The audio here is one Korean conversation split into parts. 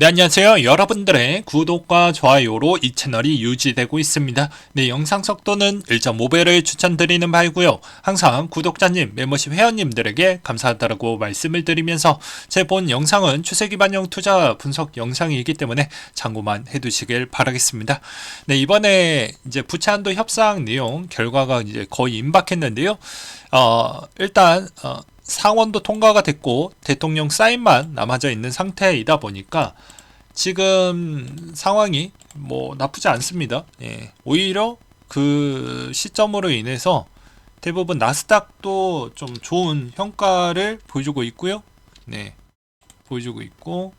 네, 안녕하세요. 여러분들의 구독과 좋아요로 이 채널이 유지되고 있습니다. 네, 영상 속도는 1.5배를 추천드리는 바이고요. 항상 구독자님, 멤버십 회원님들에게 감사하다고 말씀을 드리면서 제 본 영상은 추세 기반형 투자 분석 영상이기 때문에 참고만 해두시길 바라겠습니다. 네, 이번에 이제 부채 한도 협상 내용 결과가 이제 거의 임박했는데요. 일단 상원도 통과가 됐고 대통령 사인만 남아져 있는 상태이다 보니까 지금 상황이 뭐 나쁘지 않습니다. 예, 오히려 그 시점으로 인해서 대부분 나스닥도 좀 좋은 평가를 보여주고 있고요. 네, 보여주고 있고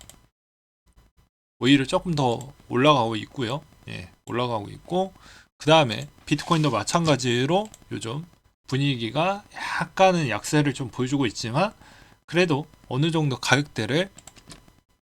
오히려 조금 더 올라가고 있고요. 예, 올라가고 있고 그 다음에 비트코인도 마찬가지로 요즘 분위기가 약간은 약세를 좀 보여주고 있지만 그래도 어느 정도 가격대를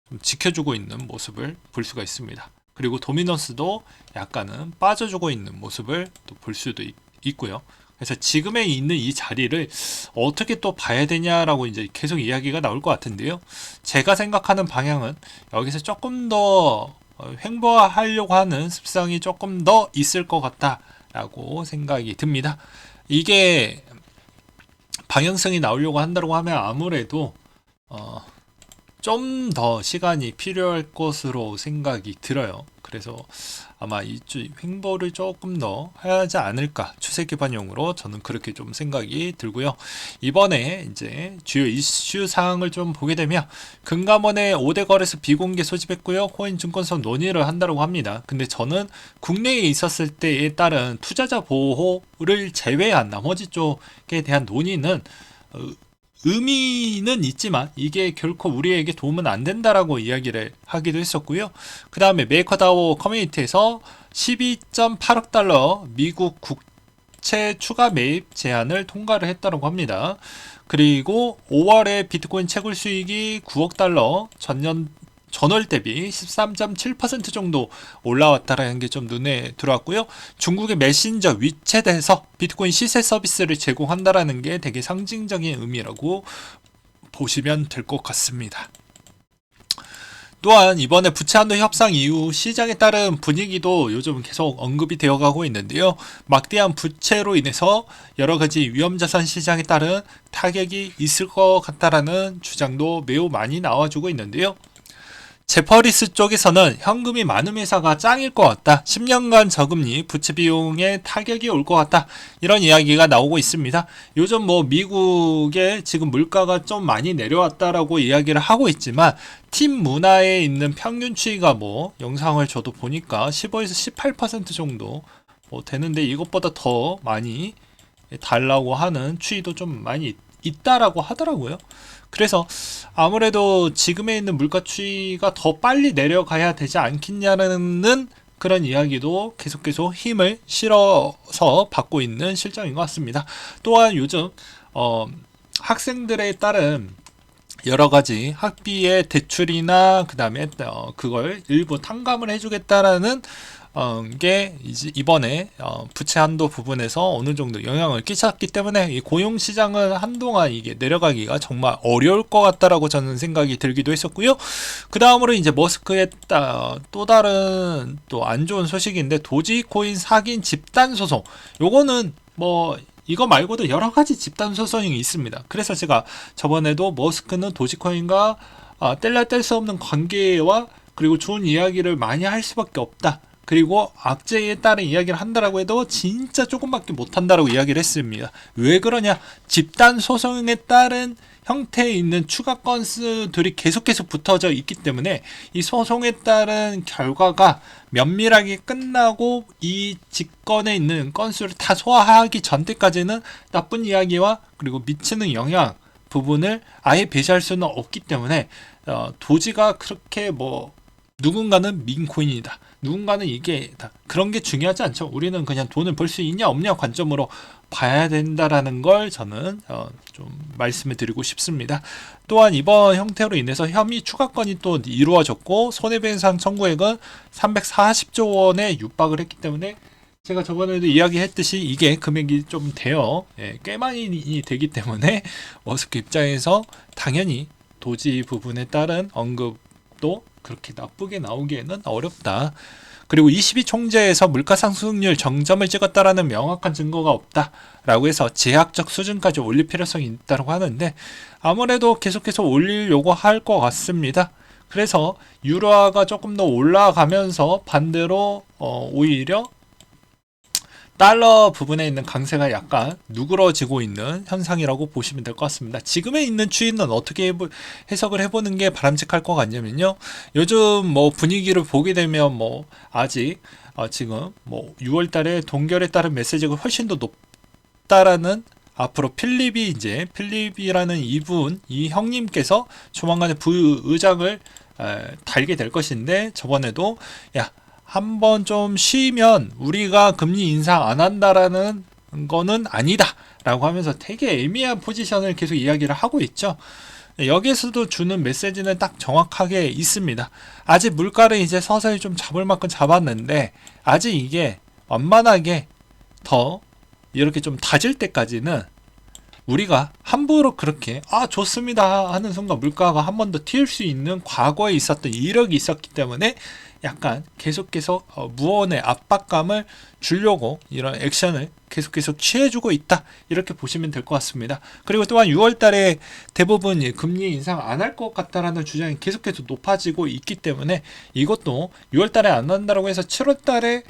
좀 지켜주고 있는 모습을 볼 수가 있습니다. 그리고 도미넌스도 약간은 빠져주고 있는 모습을 또 볼 수도 있고요. 그래서 지금에 있는 이 자리를 어떻게 또 봐야 되냐라고 이제 계속 이야기가 나올 것 같은데요. 제가 생각하는 방향은 여기서 조금 더 횡보하려고 하는 습성이 조금 더 있을 것 같다라고 생각이 듭니다. 이게 방향성이 나오려고 한다고 하면 아무래도 좀 더 시간이 필요할 것으로 생각이 들어요. 그래서 아마 이쪽 횡보를 조금 더 하지 않을까, 추세 기반용으로 저는 그렇게 좀 생각이 들고요. 이번에 이제 주요 이슈 사항을 좀 보게 되면 금감원의 5대 거래소 비공개 소집했고요. 코인 증권성 논의를 한다고 합니다. 근데 저는 국내에 있었을 때에 따른 투자자 보호를 제외한 나머지 쪽에 대한 논의는 의미는 있지만 이게 결코 우리에게 도움은 안 된다라고 이야기를 하기도 했었고요. 그 다음에 메이커다오 커뮤니티에서 12.8억 달러 미국 국채 추가 매입 제한을 통과를 했다고 합니다. 그리고 5월에 비트코인 채굴 수익이 9억 달러, 전월 대비 13.7% 정도 올라왔다라는 게 좀 눈에 들어왔고요. 중국의 메신저 위챗에서 비트코인 시세 서비스를 제공한다라는 게 되게 상징적인 의미라고 보시면 될 것 같습니다. 또한 이번에 부채 한도 협상 이후 시장에 따른 분위기도 요즘 계속 언급이 되어가고 있는데요. 막대한 부채로 인해서 여러가지 위험자산 시장에 따른 타격이 있을 것 같다라는 주장도 매우 많이 나와주고 있는데요. 제퍼리스 쪽에서는 현금이 많은 회사가 짱일 것 같다. 10년간 저금리 부채 비용에 타격이 올 것 같다. 이런 이야기가 나오고 있습니다. 요즘 뭐 미국의 지금 물가가 좀 많이 내려왔다라고 이야기를 하고 있지만 팀 문화에 있는 평균 추이가 뭐 영상을 저도 보니까 15에서 18% 정도 되는데 이것보다 더 많이 달라고 하는 추이도 좀 많이 있다라고 하더라고요. 그래서 아무래도 지금에 있는 물가 추이가 더 빨리 내려가야 되지 않겠냐는 그런 이야기도 계속 힘을 실어서 받고 있는 실정인 것 같습니다. 또한 요즘 학생들에 따른 여러 가지 학비의 대출이나 그 다음에 그걸 일부 탕감을 해주겠다라는 게 이번에 부채 한도 부분에서 어느 정도 영향을 끼쳤기 때문에 이 고용 시장은 한동안 이게 내려가기가 정말 어려울 것 같다라고 저는 생각이 들기도 했었고요. 그 다음으로 이제 머스크의 또 다른 또 안 좋은 소식인데 도지코인 사긴 집단 소송. 요거는 뭐 이거 말고도 여러 가지 집단 소송이 있습니다. 그래서 제가 저번에도 머스크는 도지코인과 뗄래야 뗄 수 없는 관계와 그리고 좋은 이야기를 많이 할 수밖에 없다. 그리고 악재에 따른 이야기를 한다라고 해도 진짜 조금밖에 못한다라고 이야기를 했습니다. 왜 그러냐? 집단 소송에 따른 형태에 있는 추가 건수들이 계속 붙어져 있기 때문에 이 소송에 따른 결과가 면밀하게 끝나고 이 직권에 있는 건수를 다 소화하기 전때까지는 나쁜 이야기와 그리고 미치는 영향 부분을 아예 배제할 수는 없기 때문에 도지가 그렇게 뭐 누군가는 민코인이다. 누군가는 이게 다 그런 게 중요하지 않죠. 우리는 그냥 돈을 벌 수 있냐 없냐 관점으로 봐야 된다라는 걸 저는 좀 말씀을 드리고 싶습니다. 또한 이번 형태로 인해서 혐의 추가건이 또 이루어졌고 손해배상 청구액은 340조 원에 육박을 했기 때문에 제가 저번에도 이야기했듯이 이게 금액이 좀 돼요. 꽤 많이 되기 때문에 머스크 입장에서 당연히 도지 부분에 따른 언급도 그렇게 나쁘게 나오기에는 어렵다. 그리고 22 총재에서 물가 상승률 정점을 찍었다라는 명확한 증거가 없다라고 해서 제약적 수준까지 올릴 필요성이 있다고 하는데 아무래도 계속해서 올리려고 할 것 같습니다. 그래서 유로화가 조금 더 올라가면서 반대로 오히려 달러 부분에 있는 강세가 약간 누그러지고 있는 현상이라고 보시면 될 것 같습니다. 지금에 있는 추이는 어떻게 해석을 해보는 게 바람직할 것 같냐면요. 요즘 뭐 분위기를 보게 되면 뭐 아직 지금 뭐 6월 달에 동결에 따른 메시지가 훨씬 더 높다라는 앞으로 필립이라는 이 형님께서 조만간에 부의장을 달게 될 것인데 저번에도 한번 좀 쉬면 우리가 금리 인상 안 한다라는 거는 아니다 라고 하면서 되게 애매한 포지션을 계속 이야기를 하고 있죠. 여기에서도 주는 메시지는 딱 정확하게 있습니다. 아직 물가를 이제 서서히 좀 잡을 만큼 잡았는데 아직 이게 완만하게 더 이렇게 좀 다질 때까지는 우리가 함부로 그렇게 좋습니다 하는 순간 물가가 한 번 더 튈 수 있는 과거에 있었던 이력이 있었기 때문에 약간 계속해서 무언의 압박감을 주려고 이런 액션을 계속 취해주고 있다 이렇게 보시면 될 것 같습니다. 그리고 또한 6월 달에 대부분 금리 인상 안 할 것 같다라는 주장이 계속해서 높아지고 있기 때문에 이것도 6월 달에 안 한다라고 해서 7월 달에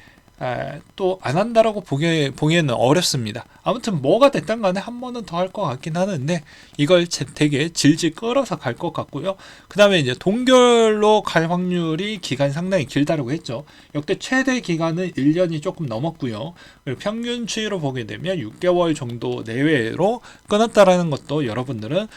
또 안 한다라고 보기에는 어렵습니다. 아무튼 뭐가 됐든 간에 한 번은 더 할 것 같긴 하는데 이걸 되게 질질 끌어서 갈 것 같고요. 그 다음에 이제 동결로 갈 확률이 기간이 상당히 길다라고 했죠. 역대 최대 기간은 1년이 조금 넘었고요. 그리고 평균 추이로 보게 되면 6개월 정도 내외로 끊었다라는 것도 여러분들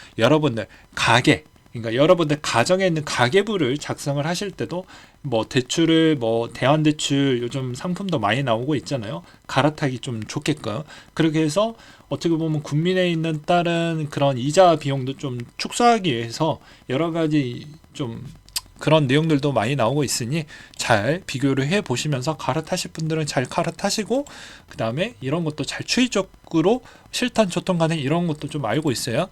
가계 그러니까 여러분들 가정에 있는 가계부를 작성을 하실 때도 뭐 대출을 대환대출 요즘 상품도 많이 나오고 있잖아요. 갈아타기 좀 좋게끔 그렇게 해서 어떻게 보면 국민에 있는 다른 그런 이자 비용도 좀 축소하기 위해서 여러 가지 좀 그런 내용들도 많이 나오고 있으니 잘 비교를 해 보시면서 갈아타실 분들은 잘 갈아타시고 그 다음에 이런 것도 잘 추이적으로 실탄 조통 간에 이런 것도 좀 알고 있어요.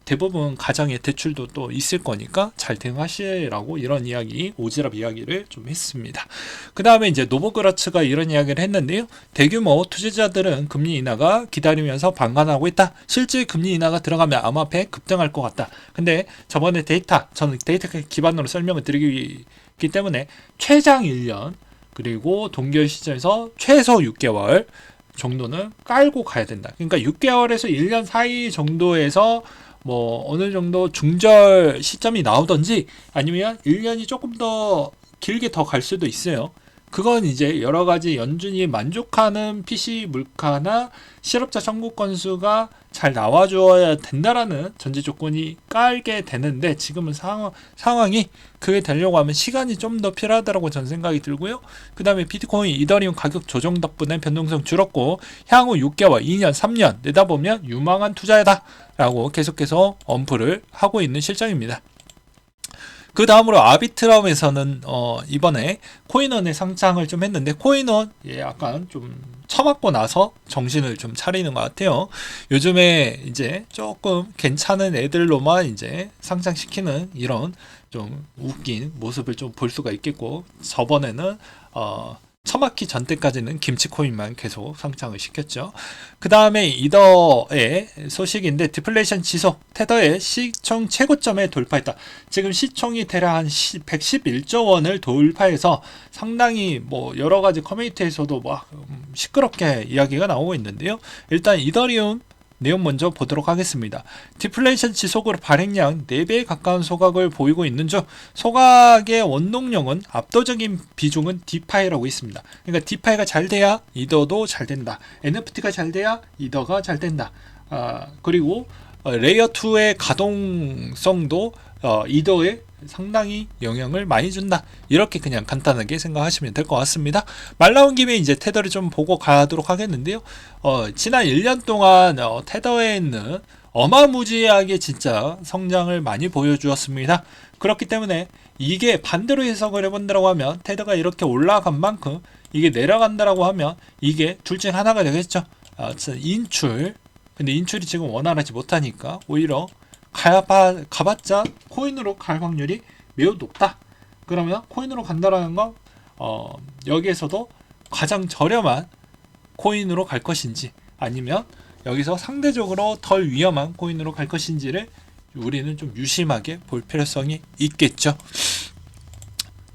대부분 가정의 대출도 또 있을 거니까 잘 대응하시라고 이런 오지랖 이야기를 좀 했습니다. 그 다음에 이제 노보그라츠가 이런 이야기를 했는데요. 대규모 투자자들은 금리 인하가 기다리면서 방관하고 있다. 실제 금리 인하가 들어가면 암호화폐 급등할 것 같다. 근데 저번에 저는 데이터 기반으로 설명을 드리기 때문에 최장 1년 그리고 동결 시점에서 최소 6개월 정도는 깔고 가야 된다. 그러니까 6개월에서 1년 사이 정도에서 어느 정도 중절 시점이 나오던지 아니면 1년이 조금 더 길게 더 갈 수도 있어요. 그건 이제 여러 가지 연준이 만족하는 PC 물가나 실업자 청구 건수가 잘 나와줘야 된다라는 전제 조건이 깔게 되는데 지금은 상황이 그게 되려고 하면 시간이 좀 더 필요하다고 저는 생각이 들고요. 그 다음에 비트코인, 이더리움 가격 조정 덕분에 변동성 줄었고 향후 6개월, 2년, 3년 내다보면 유망한 투자이다 라고 계속해서 언프를 하고 있는 실정입니다. 그 다음으로 아비트럼에서는 이번에 코인원의 상장을 좀 했는데 코인원 약간 좀 처맞고 나서 정신을 좀 차리는 것 같아요. 요즘에 이제 조금 괜찮은 애들로만 이제 상장시키는 이런 좀 웃긴 모습을 좀 볼 수가 있겠고 저번에는 처맞기 전 때까지는 김치코인만 계속 상장을 시켰죠. 그 다음에 이더의 소식인데 디플레이션 지속 테더의 시총 최고점에 돌파했다. 지금 시총이 대략 한 111조 원을 돌파해서 상당히 여러 가지 커뮤니티에서도 시끄럽게 이야기가 나오고 있는데요. 일단 이더리움 내용 먼저 보도록 하겠습니다. 디플레이션 지속으로 발행량 4배에 가까운 소각을 보이고 있는 중 소각의 원동력은 압도적인 비중은 디파이라고 있습니다. 그러니까 디파이가 잘 돼야 이더도 잘 된다. NFT가 잘 돼야 이더가 잘 된다. 그리고 레이어 2의 가동성도 이더에 상당히 영향을 많이 준다. 이렇게 그냥 간단하게 생각하시면 될 것 같습니다. 말 나온 김에 이제 테더를 좀 보고 가도록 하겠는데요. 지난 1년 동안 테더에는 어마무지하게 진짜 성장을 많이 보여주었습니다. 그렇기 때문에 이게 반대로 해석을 해본다고 하면 테더가 이렇게 올라간 만큼 이게 내려간다라고 하면 이게 둘 중 하나가 되겠죠. 인출. 근데 인출이 지금 원활하지 못하니까 오히려 가봤자 코인으로 갈 확률이 매우 높다. 그러면 코인으로 간다라는 건 여기에서도 가장 저렴한 코인으로 갈 것인지 아니면 여기서 상대적으로 덜 위험한 코인으로 갈 것인지를 우리는 좀 유심하게 볼 필요성이 있겠죠.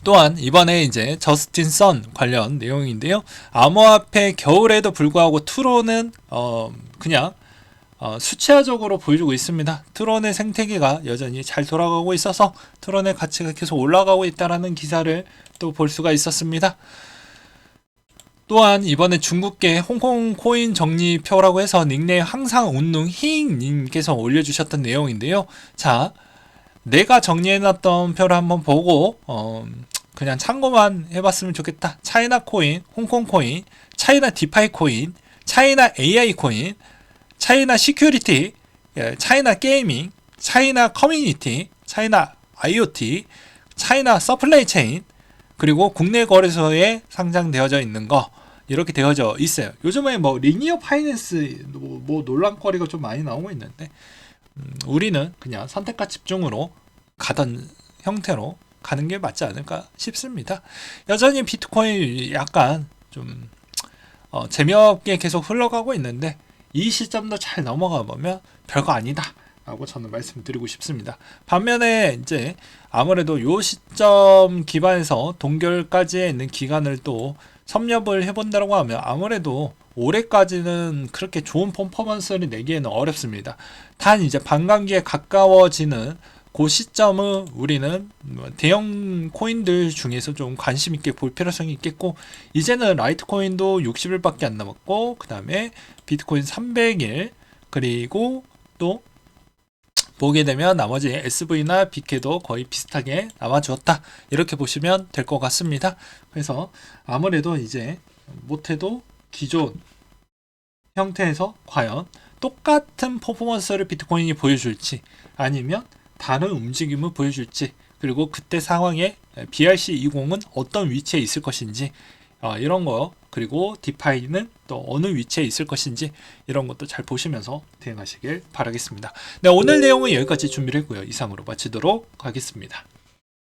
또한 이번에 이제 저스틴 선 관련 내용인데요. 암호화폐 겨울에도 불구하고 트론은 그냥 수치화적으로 보여주고 있습니다. 트론의 생태계가 여전히 잘 돌아가고 있어서 트론의 가치가 계속 올라가고 있다라는 기사를 또 볼 수가 있었습니다. 또한 이번에 중국계 홍콩 코인 정리표라고 해서 닉네임 항상 운능 히잉님께서 올려주셨던 내용인데요. 자, 내가 정리해놨던 표를 한번 보고 그냥 참고만 해봤으면 좋겠다. 차이나 코인, 홍콩 코인, 차이나 디파이 코인, 차이나 AI 코인, 차이나 시큐리티, 차이나 게이밍, 차이나 커뮤니티, 차이나 IoT, 차이나 서플라이 체인, 그리고 국내 거래소에 상장되어져 있는 거 이렇게 되어져 있어요. 요즘에 뭐 리니어 파이낸스 뭐 논란거리가 좀 많이 나오고 있는데 우리는 그냥 선택과 집중으로 가던 형태로 가는 게 맞지 않을까 싶습니다. 여전히 비트코인 약간 좀 재미없게 계속 흘러가고 있는데 이 시점도 잘 넘어가 보면 별거 아니다 라고 저는 말씀드리고 싶습니다. 반면에 이제 아무래도 요 시점 기반에서 동결까지 있는 기간을 또 섭렵을 해본다고 하면 아무래도 올해까지는 그렇게 좋은 퍼포먼스를 내기에는 어렵습니다. 단 이제 반감기에 가까워지는 그 시점은 우리는 대형 코인들 중에서 좀 관심 있게 볼 필요성이 있겠고, 이제는 라이트코인도 60일밖에 안 남았고, 그 다음에 비트코인 300일, 그리고 또 보게 되면 나머지 SV나 BK도 거의 비슷하게 남아주었다, 이렇게 보시면 될 것 같습니다. 그래서 아무래도 이제 못해도 기존 형태에서 과연 똑같은 퍼포먼스를 비트코인이 보여줄지 아니면 다른 움직임을 보여줄지, 그리고 그때 상황에 BRC20은 어떤 위치에 있을 것인지, 이런 거, 그리고 디파이는 또 어느 위치에 있을 것인지, 이런 것도 잘 보시면서 대응하시길 바라겠습니다. 네, 오늘 내용은 여기까지 준비를 했고요. 이상으로 마치도록 하겠습니다.